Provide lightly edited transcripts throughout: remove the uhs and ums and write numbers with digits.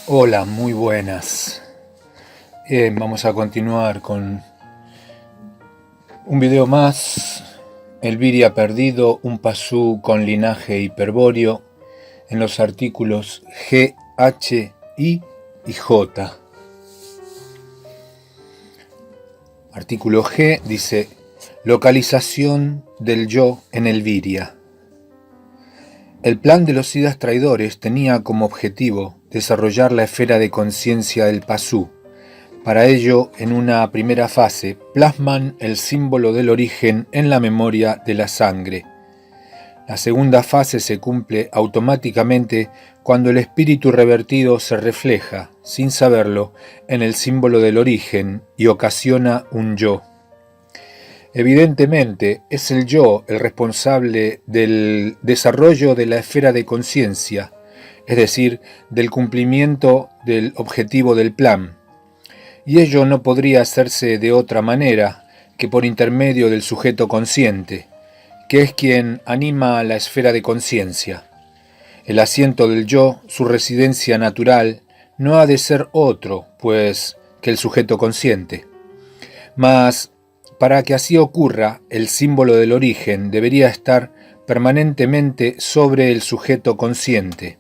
Hola, muy buenas. Bien, vamos a continuar con un video más. El Viri ha perdido un pasú con linaje hiperbóreo en los artículos G, H, I y J. Artículo G dice: localización del yo en el Viria. El plan de los Siddhas traidores tenía como objetivo desarrollar la esfera de conciencia del pasú. Para ello, en una primera fase, plasman el símbolo del origen en la memoria de la sangre. La segunda fase se cumple automáticamente cuando el espíritu revertido se refleja, sin saberlo, en el símbolo del origen y ocasiona un yo. Evidentemente, es el yo el responsable del desarrollo de la esfera de conciencia, es decir, del cumplimiento del objetivo del plan. Y ello no podría hacerse de otra manera que por intermedio del sujeto consciente, que es quien anima la esfera de conciencia. El asiento del yo, su residencia natural, no ha de ser otro, pues, que el sujeto consciente. Mas, para que así ocurra, el símbolo del origen debería estar permanentemente sobre el sujeto consciente.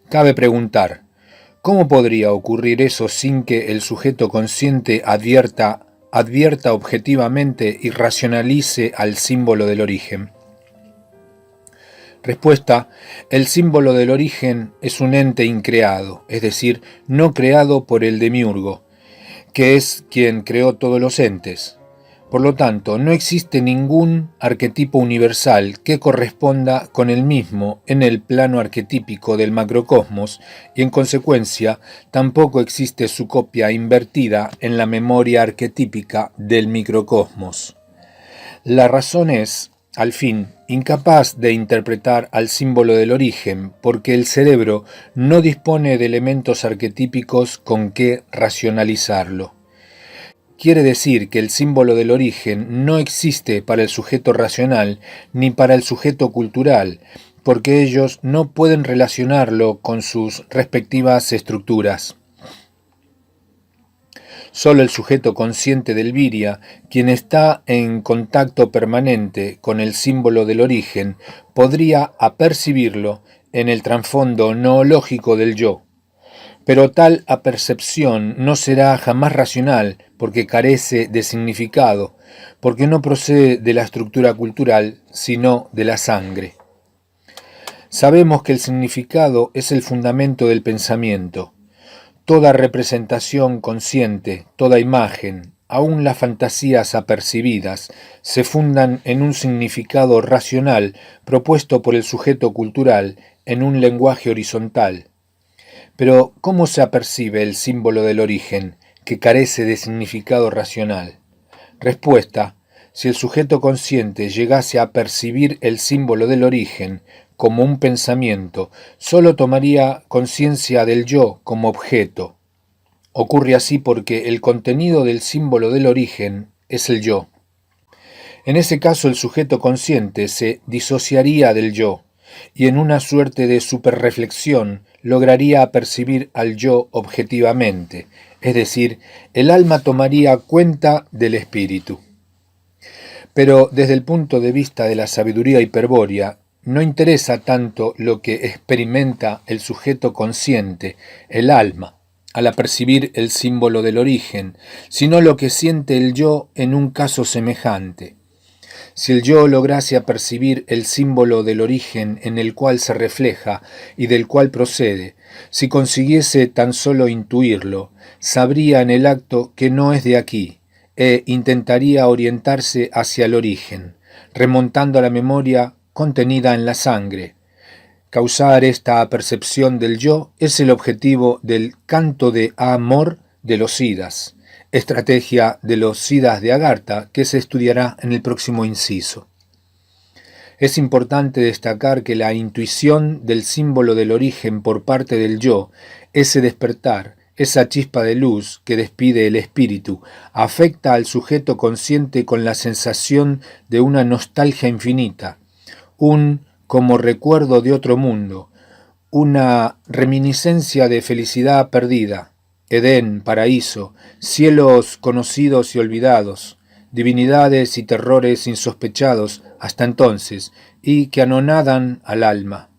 Cabe preguntar: ¿cómo podría ocurrir eso sin que el sujeto consciente advierta objetivamente y racionalice al símbolo del origen? Respuesta: el símbolo del origen es un ente increado, es decir, no creado por el demiurgo, que es quien creó todos los entes. Por lo tanto, no existe ningún arquetipo universal que corresponda con el mismo en el plano arquetípico del macrocosmos y, en consecuencia, tampoco existe su copia invertida en la memoria arquetípica del microcosmos. La razón es, al fin, incapaz de interpretar al símbolo del origen porque el cerebro no dispone de elementos arquetípicos con que racionalizarlo. Quiere decir que el símbolo del origen no existe para el sujeto racional ni para el sujeto cultural, porque ellos no pueden relacionarlo con sus respectivas estructuras. Solo el sujeto consciente del Viria, quien está en contacto permanente con el símbolo del origen, podría apercibirlo en el trasfondo noológico del yo. Pero tal apercepción no será jamás racional porque carece de significado, porque no procede de la estructura cultural, sino de la sangre. Sabemos que el significado es el fundamento del pensamiento. Toda representación consciente, toda imagen, aun las fantasías apercibidas, se fundan en un significado racional propuesto por el sujeto cultural en un lenguaje horizontal. Pero, ¿cómo se apercibe el símbolo del origen, que carece de significado racional? Respuesta: si el sujeto consciente llegase a percibir el símbolo del origen como un pensamiento, solo tomaría conciencia del yo como objeto. Ocurre así porque el contenido del símbolo del origen es el yo. En ese caso, el sujeto consciente se disociaría del yo, y en una suerte de superreflexión lograría percibir al yo objetivamente, es decir, el alma tomaría cuenta del espíritu. Pero desde el punto de vista de la sabiduría hiperbórea, no interesa tanto lo que experimenta el sujeto consciente, el alma, al apercibir el símbolo del origen, sino lo que siente el yo en un caso semejante. Si el yo lograse apercibir el símbolo del origen en el cual se refleja y del cual procede, si consiguiese tan solo intuirlo, sabría en el acto que no es de aquí, e intentaría orientarse hacia el origen, remontando a la memoria contenida en la sangre. Causar esta percepción del yo es el objetivo del canto de amor de los Siddhas, estrategia de los Siddhas de Agartha que se estudiará en el próximo inciso. Es importante destacar que la intuición del símbolo del origen por parte del yo, ese despertar, esa chispa de luz que despide el espíritu, afecta al sujeto consciente con la sensación de una nostalgia infinita, un como recuerdo de otro mundo, una reminiscencia de felicidad perdida, Edén, paraíso, cielos conocidos y olvidados, divinidades y terrores insospechados hasta entonces, y que anonadan al alma.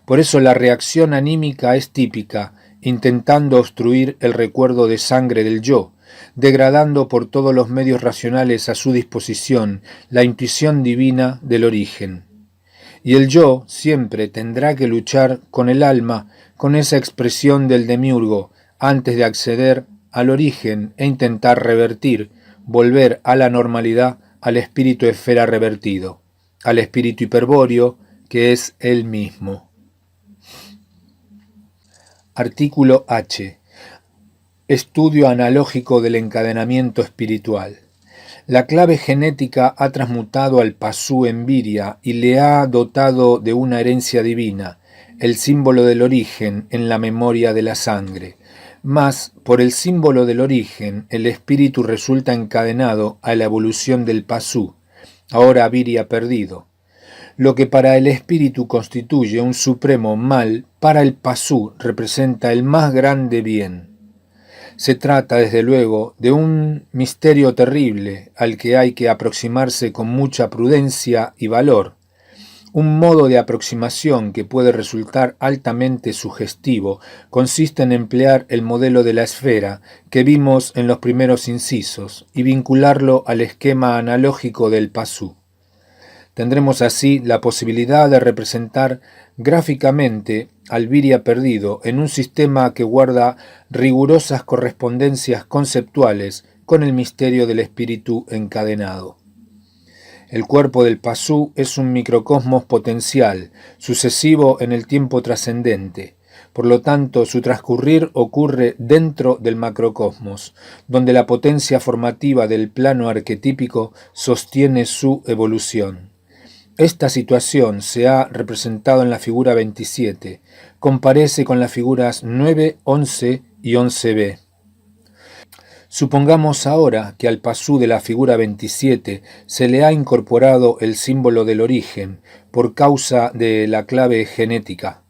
Por eso la reacción anímica es típica, intentando obstruir el recuerdo de sangre del yo, degradando por todos los medios racionales a su disposición la intuición divina del origen. Y el yo siempre tendrá que luchar con el alma, con esa expresión del demiurgo, antes de acceder al origen e intentar revertir, volver a la normalidad al espíritu esfera revertido, al espíritu hiperbóreo que es él mismo. Artículo H. Estudio analógico del encadenamiento espiritual. La clave genética ha transmutado al pasú en viria y le ha dotado de una herencia divina, el símbolo del origen en la memoria de la sangre. Mas, por el símbolo del origen, el espíritu resulta encadenado a la evolución del pasú, ahora viria perdido. Lo que para el espíritu constituye un supremo mal, para el pasú representa el más grande bien. Se trata, desde luego, de un misterio terrible al que hay que aproximarse con mucha prudencia y valor, un modo de aproximación que puede resultar altamente sugestivo consiste en emplear el modelo de la esfera que vimos en los primeros incisos y vincularlo al esquema analógico del pasú. Tendremos así la posibilidad de representar gráficamente al viria perdido en un sistema que guarda rigurosas correspondencias conceptuales con el misterio del espíritu encadenado. El cuerpo del pasú es un microcosmos potencial, sucesivo en el tiempo trascendente. Por lo tanto, su transcurrir ocurre dentro del macrocosmos, donde la potencia formativa del plano arquetípico sostiene su evolución. Esta situación se ha representado en la figura 27, comparece con las figuras 9, 11 y 11b. Supongamos ahora que al pasú de la figura 27 se le ha incorporado el símbolo del origen por causa de la clave genética.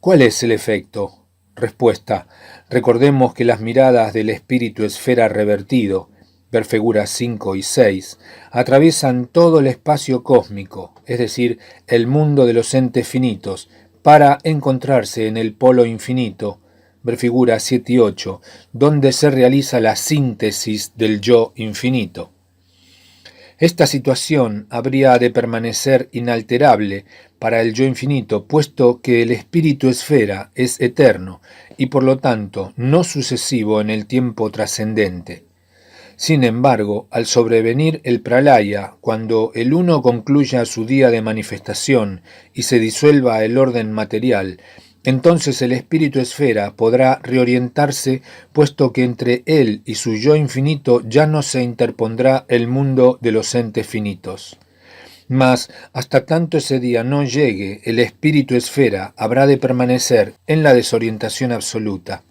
¿Cuál es el efecto? Respuesta. Recordemos que las miradas del espíritu esfera revertido, ver figuras 5 y 6, atraviesan todo el espacio cósmico, es decir, el mundo de los entes finitos, para encontrarse en el polo infinito, ver figuras 7 y 8, donde se realiza la síntesis del yo infinito. Esta situación habría de permanecer inalterable para el yo infinito, puesto que el espíritu esfera es eterno y por lo tanto no sucesivo en el tiempo trascendente. Sin embargo, al sobrevenir el pralaya, cuando el uno concluya su día de manifestación y se disuelva el orden material, entonces el espíritu esfera podrá reorientarse, puesto que entre él y su yo infinito ya no se interpondrá el mundo de los entes finitos. Mas, hasta tanto ese día no llegue, el espíritu esfera habrá de permanecer en la desorientación absoluta.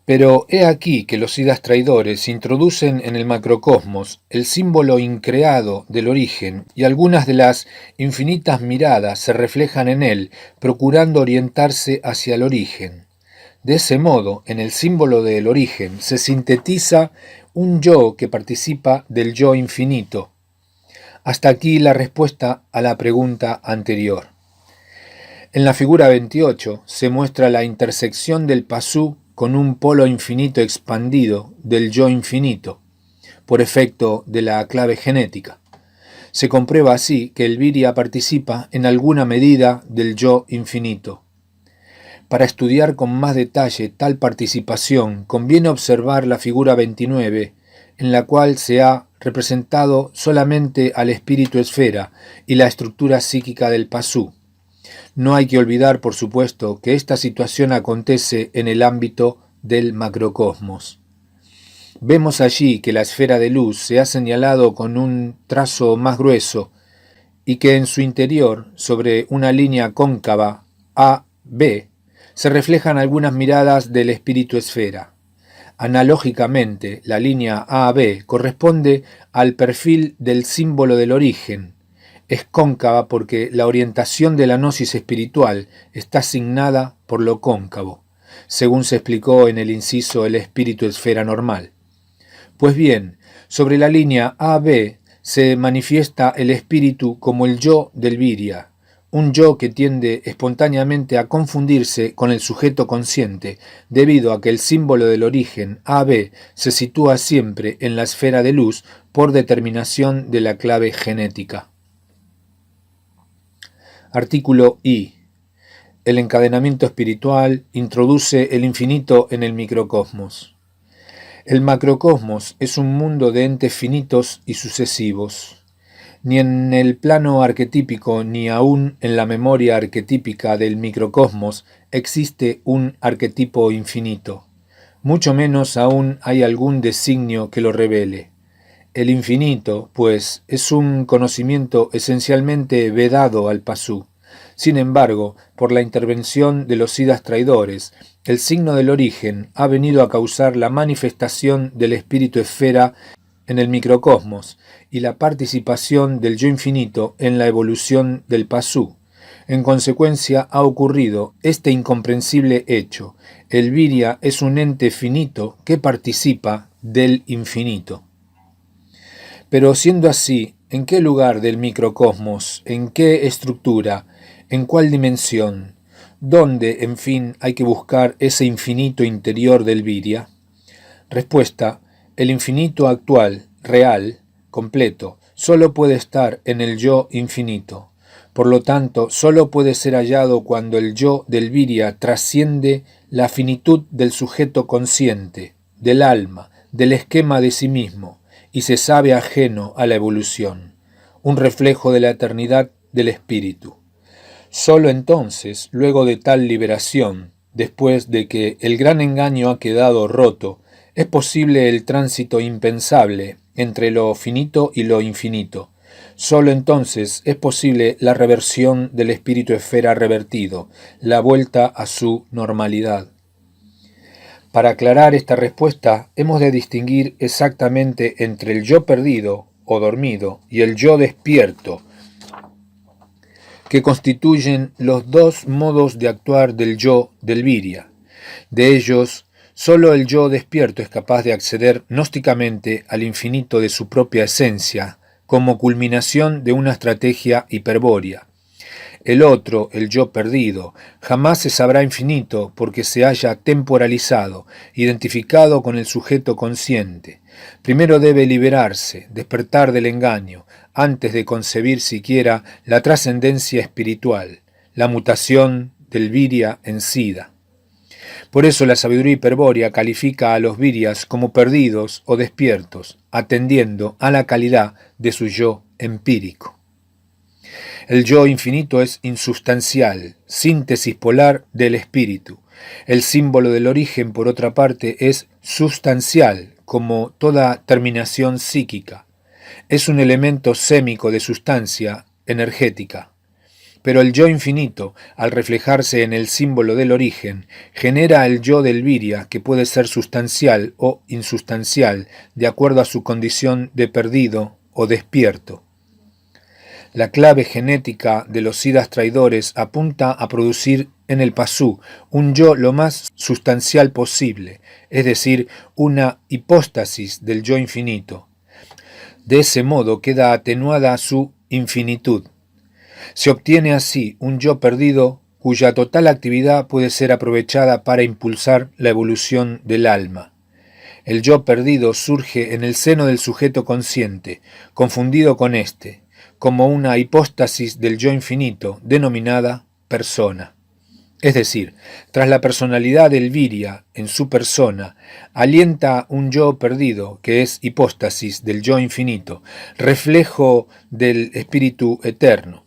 Pero he aquí que los idas traidores introducen en el macrocosmos el símbolo increado del origen y algunas de las infinitas miradas se reflejan en él, procurando orientarse hacia el origen. De ese modo, en el símbolo del origen se sintetiza un yo que participa del yo infinito. Hasta aquí la respuesta a la pregunta anterior. En la figura 28 se muestra la intersección del pasú con un polo infinito expandido del yo infinito, por efecto de la clave genética. Se comprueba así que el viria participa en alguna medida del yo infinito. Para estudiar con más detalle tal participación, conviene observar la figura 29, en la cual se ha representado solamente al espíritu esfera y la estructura psíquica del pasú. No hay que olvidar, por supuesto, que esta situación acontece en el ámbito del macrocosmos. Vemos allí que la esfera de luz se ha señalado con un trazo más grueso y que en su interior, sobre una línea cóncava A-B, se reflejan algunas miradas del espíritu esfera. Analógicamente, la línea A-B corresponde al perfil del símbolo del origen. Es cóncava porque la orientación de la gnosis espiritual está asignada por por lo cóncavo, según se explicó en el inciso el espíritu esfera normal. Pues bien, sobre la línea AB se manifiesta el espíritu como el yo del Virya, un yo que tiende espontáneamente a confundirse con el sujeto consciente, debido a que el símbolo del origen AB se sitúa siempre en la esfera de luz por determinación de la clave genética. Artículo I. El encadenamiento espiritual introduce el infinito en el microcosmos. El macrocosmos es un mundo de entes finitos y sucesivos. Ni en el plano arquetípico ni aún en la memoria arquetípica del microcosmos existe un arquetipo infinito. Mucho menos aún hay algún designio que lo revele. El infinito, pues, es un conocimiento esencialmente vedado al pasú. Sin embargo, por la intervención de los siddhas traidores, el signo del origen ha venido a causar la manifestación del espíritu esfera en el microcosmos y la participación del yo infinito en la evolución del pasú. En consecuencia ha ocurrido este incomprensible hecho: el Virya es un ente finito que participa del infinito. Pero siendo así, ¿en qué lugar del microcosmos? ¿En qué estructura? ¿En cuál dimensión? ¿Dónde, en fin, hay que buscar ese infinito interior del Virya? Respuesta: el infinito actual, real, completo, solo puede estar en el yo infinito. Por lo tanto, solo puede ser hallado cuando el yo del Virya trasciende la finitud del sujeto consciente, del alma, del esquema de sí mismo, y se sabe ajeno a la evolución, un reflejo de la eternidad del espíritu. Solo entonces, luego de tal liberación, después de que el gran engaño ha quedado roto, es posible el tránsito impensable entre lo finito y lo infinito. Solo entonces es posible la reversión del espíritu esfera revertido, la vuelta a su normalidad. Para aclarar esta respuesta, hemos de distinguir exactamente entre el yo perdido o dormido y el yo despierto, que constituyen los dos modos de actuar del yo del Virya. De ellos, solo el yo despierto es capaz de acceder gnósticamente al infinito de su propia esencia, como culminación de una estrategia hiperbórea. El otro, el yo perdido, jamás se sabrá infinito porque se haya temporalizado, identificado con el sujeto consciente. Primero debe liberarse, despertar del engaño, antes de concebir siquiera la trascendencia espiritual, la mutación del Virya en Siddha. Por eso la sabiduría hiperbórea califica a los Viryas como perdidos o despiertos, atendiendo a la calidad de su yo empírico. El yo infinito es insubstancial, síntesis polar del espíritu. El símbolo del origen, por otra parte, es sustancial, como toda terminación psíquica. Es un elemento sémico de sustancia energética. Pero el yo infinito, al reflejarse en el símbolo del origen, genera el yo del Virya, que puede ser sustancial o insustancial, de acuerdo a su condición de perdido o despierto. La clave genética de los siddhas traidores apunta a producir en el pasú un yo lo más sustancial posible, es decir, una hipóstasis del yo infinito. De ese modo queda atenuada su infinitud. Se obtiene así un yo perdido cuya total actividad puede ser aprovechada para impulsar la evolución del alma. El yo perdido surge en el seno del sujeto consciente, confundido con éste, como una hipóstasis del yo infinito, denominada persona. Es decir, tras la personalidad del Virya en su persona, alienta un yo perdido, que es hipóstasis del yo infinito, reflejo del espíritu eterno.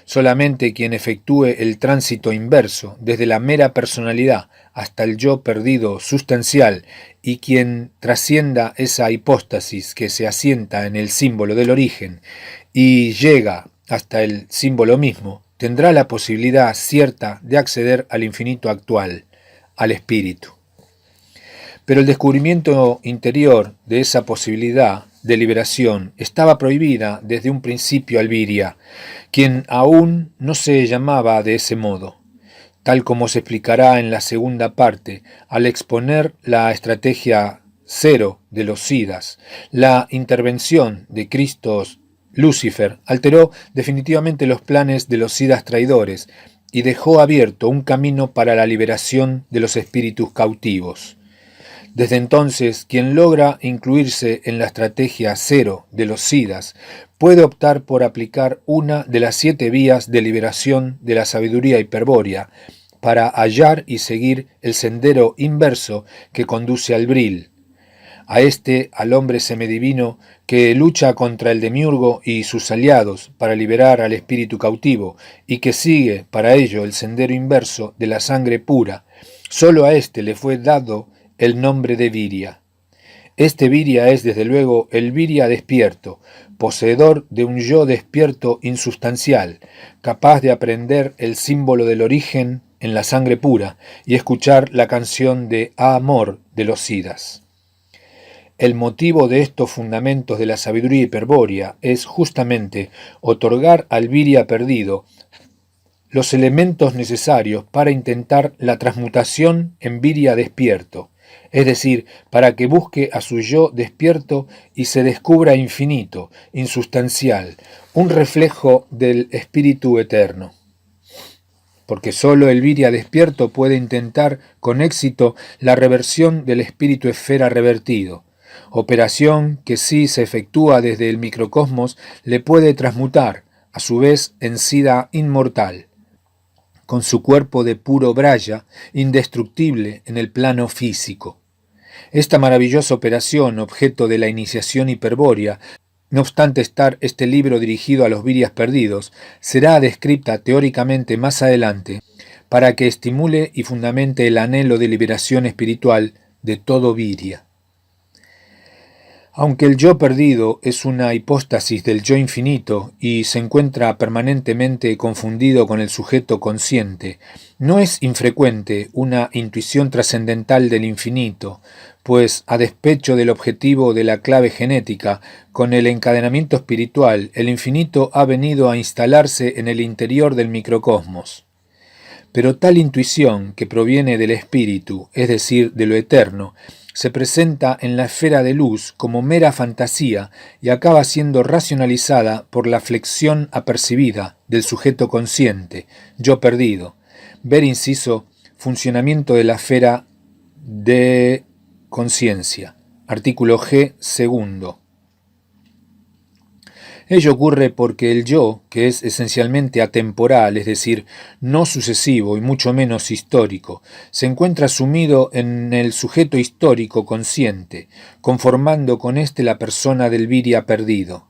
Solamente quien efectúe el tránsito inverso, desde la mera personalidad hasta el yo perdido sustancial, y quien trascienda esa hipóstasis que se asienta en el símbolo del origen y llega hasta el símbolo mismo, tendrá la posibilidad cierta de acceder al infinito actual, al espíritu. Pero el descubrimiento interior de esa posibilidad de liberación estaba prohibida desde un principio al Virya, quien aún no se llamaba de ese modo. tal como se explicará en la segunda parte, al exponer la estrategia cero de los Siddhas. La intervención de Cristo Lucifer alteró definitivamente los planes de los Siddhas traidores y dejó abierto un camino para la liberación de los espíritus cautivos. Desde entonces, quien logra incluirse en la estrategia cero de los Siddhas puede optar por aplicar una de las 7 vías de liberación de la sabiduría hiperbórea para hallar y seguir el sendero inverso que conduce al Bril. Al hombre semidivino que lucha contra el demiurgo y sus aliados para liberar al espíritu cautivo y que sigue para ello el sendero inverso de la sangre pura, solo a éste le fue dado el nombre de Virya. Este Virya es desde luego el Virya despierto, poseedor de un yo despierto insustancial, capaz de aprender el símbolo del origen en la sangre pura y escuchar la canción de Amor de los Siddhas. El motivo de estos fundamentos de la sabiduría hiperbórea es justamente otorgar al Virya perdido los elementos necesarios para intentar la transmutación en Virya despierto, es decir, para que busque a su yo despierto y se descubra infinito, insustancial, un reflejo del espíritu eterno. Porque sólo el Virya despierto puede intentar con éxito la reversión del espíritu esfera revertido, operación que si se efectúa desde el microcosmos le puede transmutar, a su vez, en Siddha inmortal, con su cuerpo de puro Braya, indestructible en el plano físico. Esta maravillosa operación, objeto de la iniciación hiperbórea, no obstante estar este libro dirigido a los Viryas perdidos, será descrita teóricamente más adelante para que estimule y fundamente el anhelo de liberación espiritual de todo Virya. Aunque el yo perdido es una hipóstasis del yo infinito y se encuentra permanentemente confundido con el sujeto consciente, no es infrecuente una intuición trascendental del infinito, pues a despecho del objetivo de la clave genética, con el encadenamiento espiritual, el infinito ha venido a instalarse en el interior del microcosmos. Pero tal intuición, que proviene del espíritu, es decir, de lo eterno, se presenta en la esfera de luz como mera fantasía y acaba siendo racionalizada por la flexión apercibida del sujeto consciente, yo perdido. Ver inciso, funcionamiento de la esfera de conciencia. Artículo G, segundo. Ello ocurre porque el yo, que es esencialmente atemporal, es decir, no sucesivo y mucho menos histórico, se encuentra sumido en el sujeto histórico consciente, conformando con éste la persona del Virya perdido.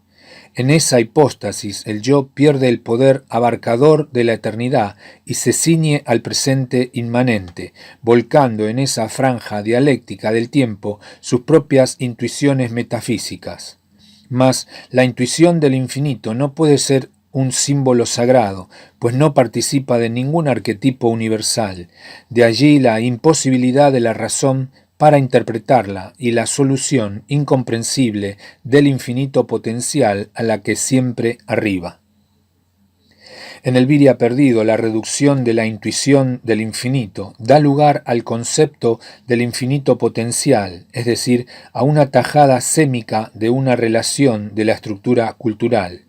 En esa hipóstasis el yo pierde el poder abarcador de la eternidad y se ciñe al presente inmanente, volcando en esa franja dialéctica del tiempo sus propias intuiciones metafísicas. Mas la intuición del infinito no puede ser un símbolo sagrado, pues no participa de ningún arquetipo universal. De allí la imposibilidad de la razón para interpretarla y la solución incomprensible del infinito potencial a la que siempre arriba. En el Virya perdido, la reducción de la intuición del infinito da lugar al concepto del infinito potencial, es decir, a una tajada sémica de una relación de la estructura cultural.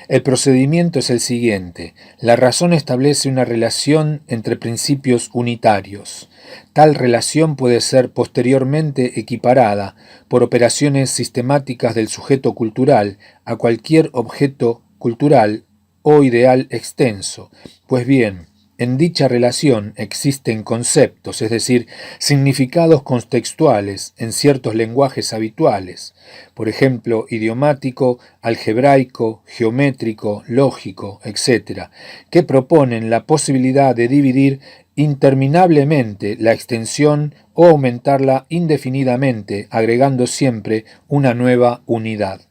El procedimiento es el siguiente. La razón establece una relación entre principios unitarios. Tal relación puede ser posteriormente equiparada por operaciones sistemáticas del sujeto cultural a cualquier objeto cultural o ideal extenso. Pues bien, en dicha relación existen conceptos, es decir, significados contextuales en ciertos lenguajes habituales, por ejemplo, idiomático, algebraico, geométrico, lógico, etc., que proponen la posibilidad de dividir interminablemente la extensión o aumentarla indefinidamente, agregando siempre una nueva unidad.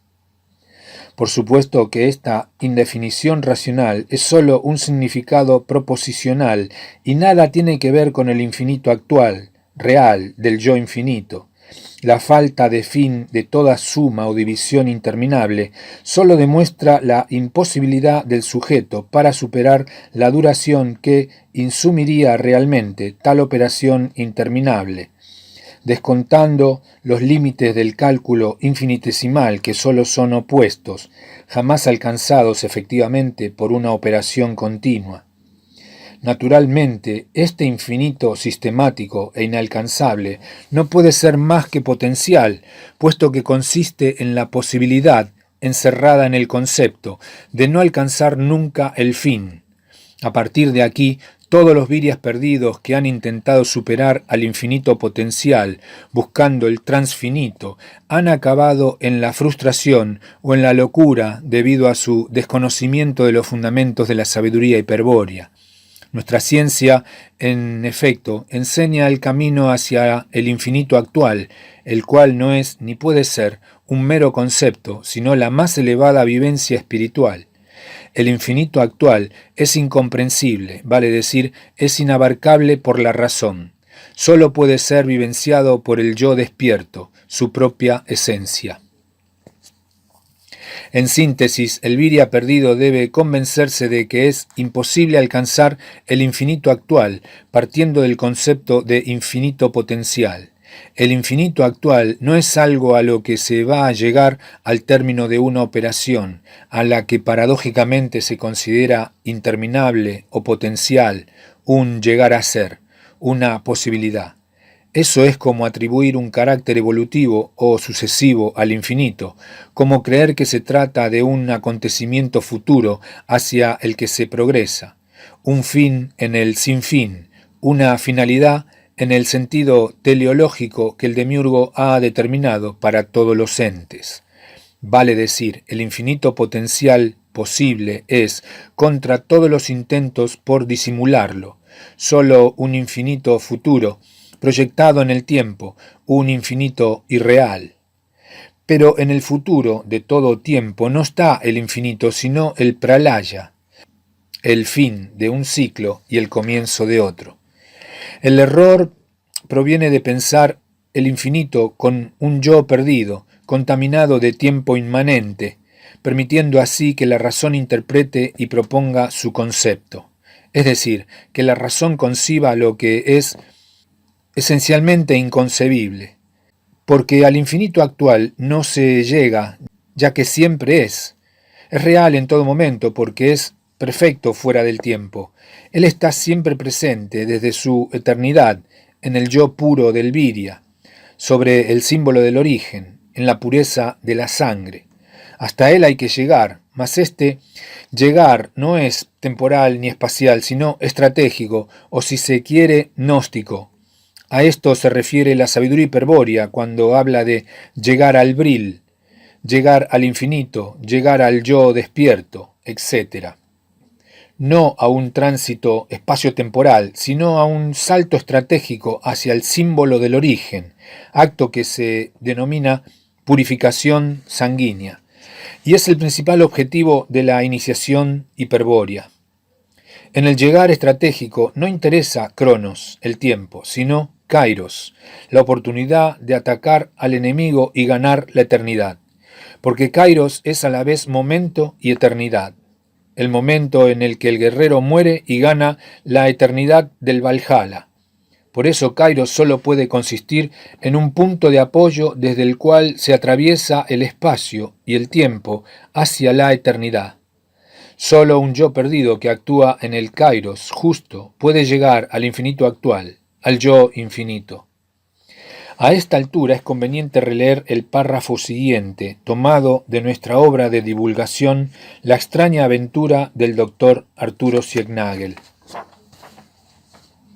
Por supuesto que esta indefinición racional es sólo un significado proposicional y nada tiene que ver con el infinito actual, real, del yo infinito. La falta de fin de toda suma o división interminable sólo demuestra la imposibilidad del sujeto para superar la duración que insumiría realmente tal operación interminable, descontando los límites del cálculo infinitesimal que sólo son opuestos, jamás alcanzados efectivamente por una operación continua. Naturalmente, este infinito sistemático e inalcanzable no puede ser más que potencial, puesto que consiste en la posibilidad, encerrada en el concepto, de no alcanzar nunca el fin. A partir de aquí, todos los virias perdidos que han intentado superar al infinito potencial, buscando el transfinito, han acabado en la frustración o en la locura debido a su desconocimiento de los fundamentos de la sabiduría hiperbórea. Nuestra ciencia, en efecto, enseña el camino hacia el infinito actual, el cual no es ni puede ser un mero concepto, sino la más elevada vivencia espiritual. El infinito actual es incomprensible, vale decir, es inabarcable por la razón. Solo puede ser vivenciado por el yo despierto, su propia esencia. En síntesis, el viria perdido debe convencerse de que es imposible alcanzar el infinito actual, partiendo del concepto de infinito potencial. El infinito actual no es algo a lo que se va a llegar al término de una operación, a la que paradójicamente se considera interminable o potencial, un llegar a ser, una posibilidad. Eso es como atribuir un carácter evolutivo o sucesivo al infinito, como creer que se trata de un acontecimiento futuro hacia el que se progresa, un fin en el sin fin, una finalidad en el sentido teleológico que el demiurgo ha determinado para todos los entes. Vale decir, el infinito potencial posible es, contra todos los intentos por disimularlo, sólo un infinito futuro, proyectado en el tiempo, un infinito irreal. Pero en el futuro de todo tiempo no está el infinito, sino el pralaya, el fin de un ciclo y el comienzo de otro. El error proviene de pensar el infinito con un yo perdido, contaminado de tiempo inmanente, permitiendo así que la razón interprete y proponga su concepto. Es decir, que la razón conciba lo que es esencialmente inconcebible, porque al infinito actual no se llega, ya que siempre es real en todo momento, porque es perfecto fuera del tiempo. Él está siempre presente desde su eternidad en el yo puro del viria, sobre el símbolo del origen, en la pureza de la sangre. Hasta él hay que llegar, mas este llegar no es temporal ni espacial, sino estratégico, o si se quiere, gnóstico. A esto se refiere la sabiduría hiperbórea cuando habla de llegar al bril, llegar al infinito, llegar al yo despierto, etc. No a un tránsito espacio-temporal, sino a un salto estratégico hacia el símbolo del origen, acto que se denomina purificación sanguínea, y es el principal objetivo de la iniciación hiperbórea. En el llegar estratégico no interesa Cronos, el tiempo, sino Kairos, la oportunidad de atacar al enemigo y ganar la eternidad, porque Kairos es a la vez momento y eternidad, el momento en el que el guerrero muere y gana la eternidad del Valhalla. Por eso Kairos solo puede consistir en un punto de apoyo desde el cual se atraviesa el espacio y el tiempo hacia la eternidad. Solo un yo perdido que actúa en el Kairos justo puede llegar al infinito actual, al yo infinito. A esta altura es conveniente releer el párrafo siguiente, tomado de nuestra obra de divulgación La extraña aventura del doctor Arturo Ciegnagel.